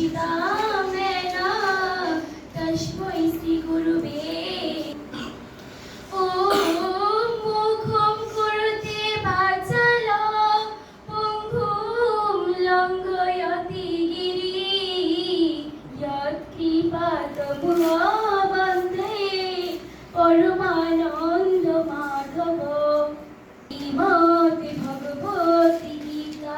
गीता मेना तस्मै श्री गुरुवे ओम मुखम कुरुते वाचाला पंगुम लंघयति गिरि यत्कृपातमहावन्दे परमानन्द माधव श्रीमद् भगवती गीता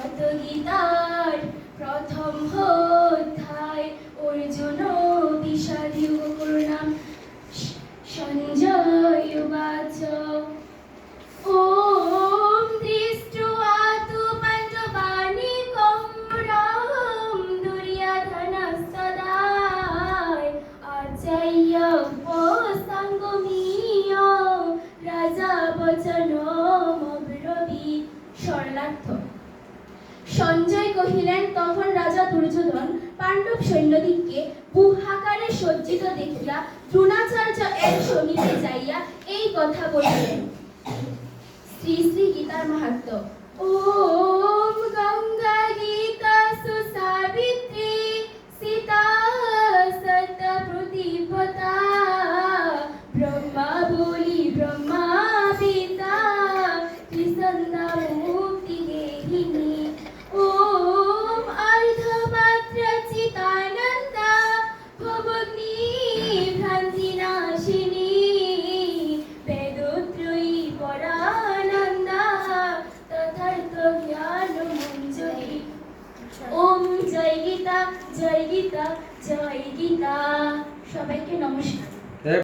अथ गीतार प्रथम अध्याय अर्जुन विषादयोगो संजय उवाच ॐ दृष्ट्वा तु पाण्डवानीकं रामं दुर्योधनस्तदा आचार्योपसङ्गमीय राजा वचनमब्रवीत् शरणार्थ সঞ্জয় কহিলেন, তখন রাজা দুর্যোধন পাণ্ডব সৈন্যদিগকে বুহাকারে সজ্জিত দেখিয়া দ্রোণাচার্য এর সমীপে যাইয়া এই কথা বলিলেন। শ্রী শ্রী গীতার মাহাত্ম্য। ওম গঙ্গা গীতা সুসাবিত্রী সীতা সত্য প্রতিপদা ব্রহ্মা বলি ব্রহ্মা পিতা ত্রিসন্ধ্যা মুক্তি গেহিনী ओम अर्धमात्र चितानंदा भवग्नि भ्रांतिनाशिनी वेदोत्रयी परानंदा तथार्थ ज्ञान मंजरी ओम जय गीता जय गीता जय गीता। সবাইকে নমস্কার।